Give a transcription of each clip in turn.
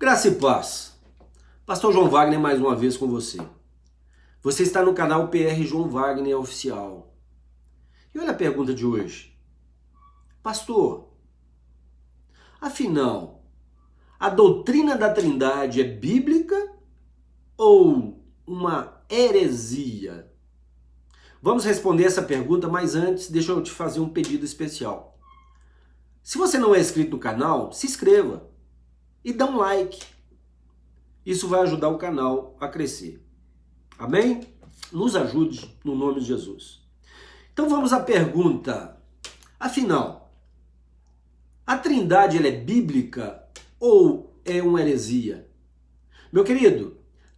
Graça e paz. Pastor João Wagner mais uma vez com você. Você está no canal PR João Wagner Oficial. E olha a pergunta de hoje. Pastor, afinal, a doutrina da Trindade é bíblica ou uma heresia? Vamos responder essa pergunta, mas antes deixa eu te fazer um pedido especial. Se você não é inscrito no canal, se inscreva e dá um like. Isso vai ajudar o canal a crescer. Amém? Nos ajude no nome de Jesus. Então vamos à pergunta. Afinal, a Trindade ela é bíblica ou é uma heresia? Meu querido,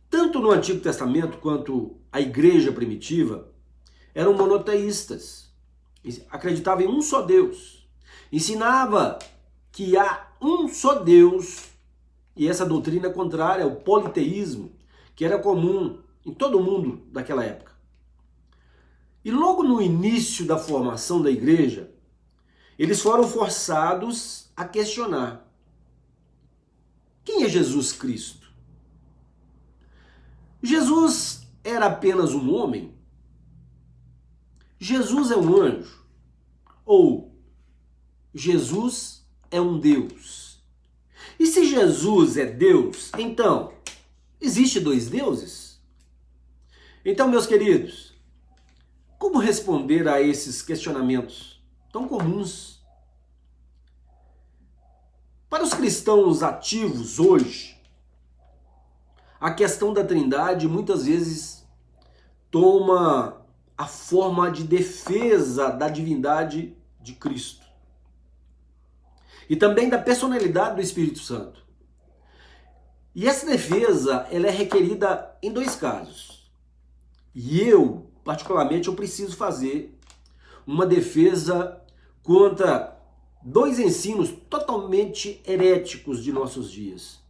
tanto no Antigo Testamento quanto a igreja primitiva eram monoteístas. Acreditavam em um só Deus. Ensinava que há um só Deus. E essa doutrina é contrária ao politeísmo, que era comum em todo o mundo daquela época. E logo no início da formação da igreja, eles foram forçados a questionar: quem é Jesus Cristo? Jesus era apenas um homem? Jesus é um anjo? Ou Jesus é um Deus? E se Jesus é Deus, então, existe dois deuses? Então, meus queridos, como responder a esses questionamentos tão comuns? Para os cristãos ativos hoje, a questão da Trindade muitas vezes toma a forma de defesa da divindade de Cristo. E também da personalidade do Espírito Santo. E essa defesa, ela é requerida em dois casos. E eu, particularmente, eu preciso fazer uma defesa contra dois ensinos totalmente heréticos de nossos dias.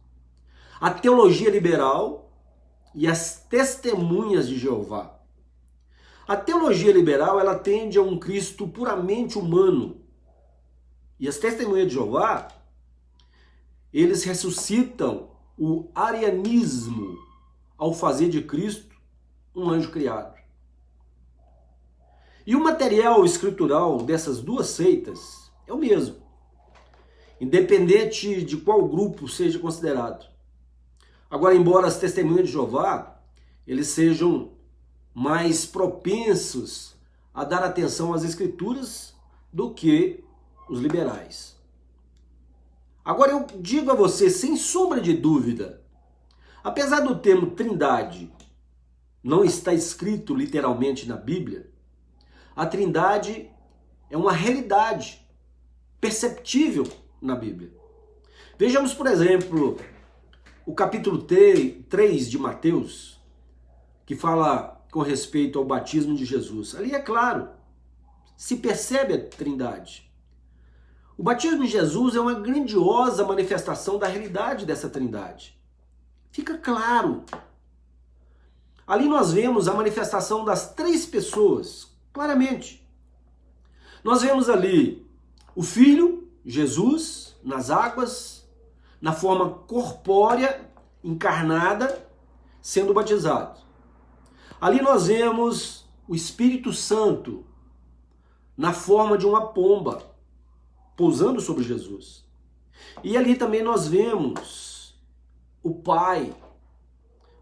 A teologia liberal e as testemunhas de Jeová. A teologia liberal, ela tende a um Cristo puramente humano. E as testemunhas de Jeová, eles ressuscitam o arianismo ao fazer de Cristo um anjo criado. E o material escritural dessas duas seitas é o mesmo, independente de qual grupo seja considerado. Agora, embora as testemunhas de Jeová, eles sejam mais propensos a dar atenção às escrituras do que os liberais. Agora eu digo a você, sem sombra de dúvida, apesar do termo Trindade não estar escrito literalmente na Bíblia, a Trindade é uma realidade perceptível na Bíblia. Vejamos, por exemplo, o capítulo 3 de Mateus, que fala com respeito ao batismo de Jesus. Ali é claro, se percebe a Trindade. O batismo de Jesus é uma grandiosa manifestação da realidade dessa Trindade. Fica claro. Ali nós vemos a manifestação das três pessoas, claramente. Nós vemos ali o Filho, Jesus, nas águas, na forma corpórea, encarnada, sendo batizado. Ali nós vemos o Espírito Santo, na forma de uma pomba, pousando sobre Jesus. E ali também nós vemos o Pai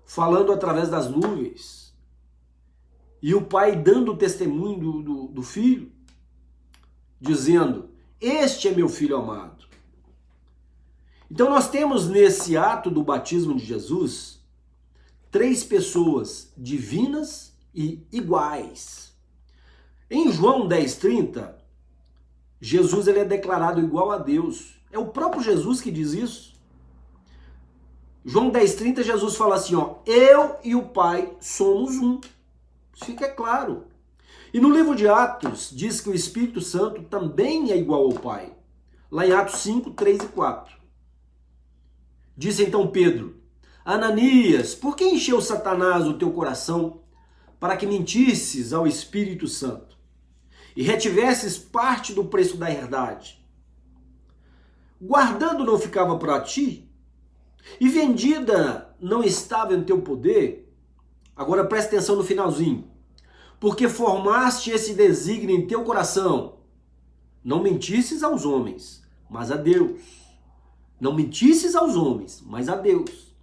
falando através das nuvens. E o Pai dando o testemunho do Filho, dizendo: este é meu Filho amado. Então nós temos nesse ato do batismo de Jesus três pessoas divinas e iguais. Em João 10:30, Jesus ele é declarado igual a Deus. É o próprio Jesus que diz isso. João 10:30, Jesus fala assim, ó: eu e o Pai somos um. Isso fica claro. E no livro de Atos, diz que o Espírito Santo também é igual ao Pai. Lá em Atos 5, 3 e 4. Disse então Pedro: Ananias, por que encheu Satanás o teu coração para que mentisses ao Espírito Santo e retivesses parte do preço da herdade? Guardando não ficava para ti? E vendida não estava em teu poder, agora presta atenção no finalzinho, porque formaste esse desígnio em teu coração, não mentisses aos homens, mas a Deus. Não mentisses aos homens, mas a Deus.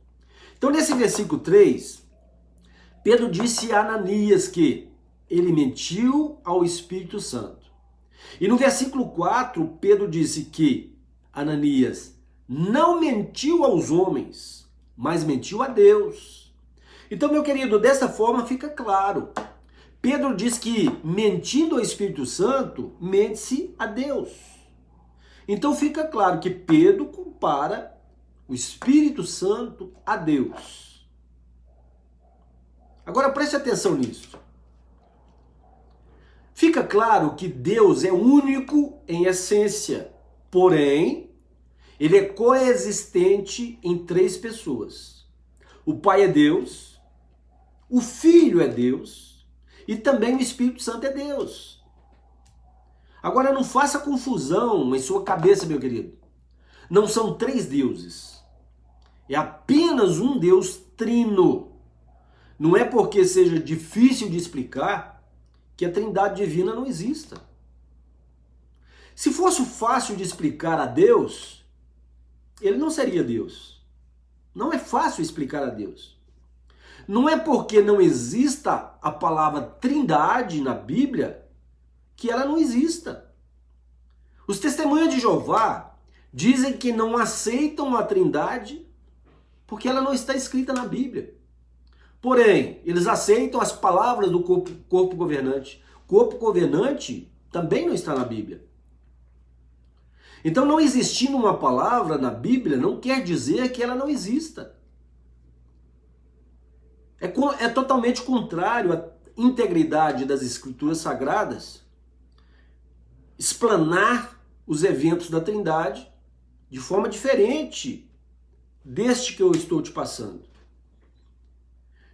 Então nesse versículo 3, Pedro disse a Ananias que ele mentiu ao Espírito Santo. E no versículo 4, Pedro disse que Ananias não mentiu aos homens, mas mentiu a Deus. Então, meu querido, dessa forma fica claro. Pedro diz que mentindo ao Espírito Santo, mente-se a Deus. Então fica claro que Pedro compara o Espírito Santo a Deus. Agora preste atenção nisso. Fica claro que Deus é único em essência, porém, ele é coexistente em três pessoas. O Pai é Deus, o Filho é Deus e também o Espírito Santo é Deus. Agora não faça confusão em sua cabeça, meu querido. Não são três deuses. É apenas um Deus trino. Não é porque seja difícil de explicar que a Trindade divina não exista. Se fosse fácil de explicar a Deus, ele não seria Deus. Não é fácil explicar a Deus. Não é porque não exista a palavra Trindade na Bíblia que ela não exista. Os testemunhas de Jeová dizem que não aceitam a Trindade porque ela não está escrita na Bíblia. Porém, eles aceitam as palavras do corpo governante. Corpo governante também não está na Bíblia. Então, não existindo uma palavra na Bíblia não quer dizer que ela não exista. É totalmente contrário à integridade das Escrituras Sagradas explanar os eventos da Trindade de forma diferente deste que eu estou te passando.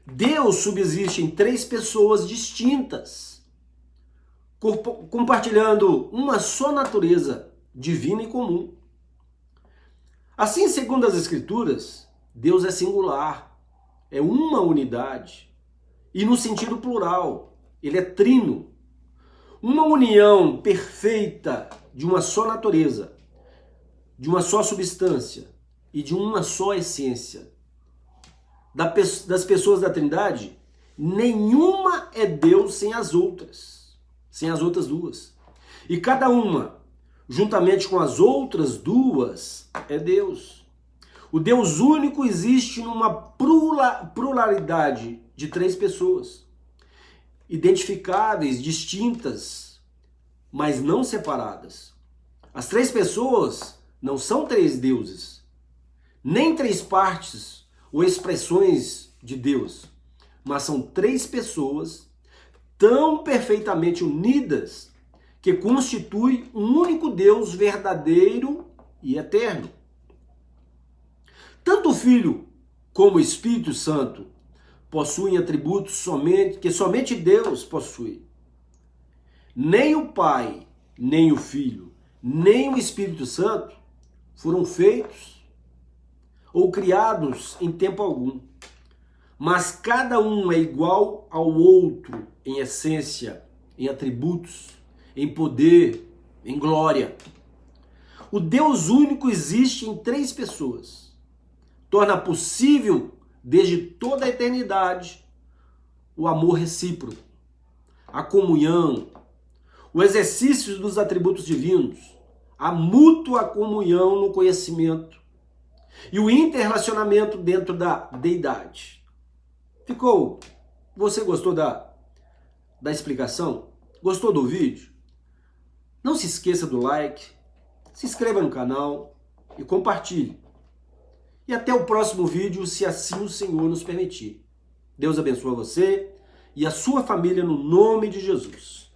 Deus subsiste em três pessoas distintas, compartilhando uma só natureza divina e comum. Assim, segundo as Escrituras, Deus é singular, é uma unidade, e no sentido plural, ele é trino. Uma união perfeita de uma só natureza, de uma só substância e de uma só essência. Das pessoas da Trindade, nenhuma é Deus sem as outras duas. E cada uma, juntamente com as outras duas, é Deus. O Deus único existe numa pluralidade de três pessoas, identificáveis, distintas, mas não separadas. As três pessoas não são três deuses, nem três partes ou expressões de Deus, mas são três pessoas tão perfeitamente unidas que constituem um único Deus verdadeiro e eterno. Tanto o Filho como o Espírito Santo possuem atributos que somente Deus possui. Nem o Pai, nem o Filho, nem o Espírito Santo foram feitos ou criados em tempo algum, mas cada um é igual ao outro em essência, em atributos, em poder, em glória. O Deus único existe em três pessoas. Torna possível, desde toda a eternidade, o amor recíproco, a comunhão, o exercício dos atributos divinos, a mútua comunhão no conhecimento, e o interrelacionamento dentro da deidade. Você gostou da explicação? Gostou do vídeo? Não se esqueça do like, se inscreva no canal e compartilhe. E até o próximo vídeo, se assim o Senhor nos permitir. Deus abençoe você e a sua família no nome de Jesus.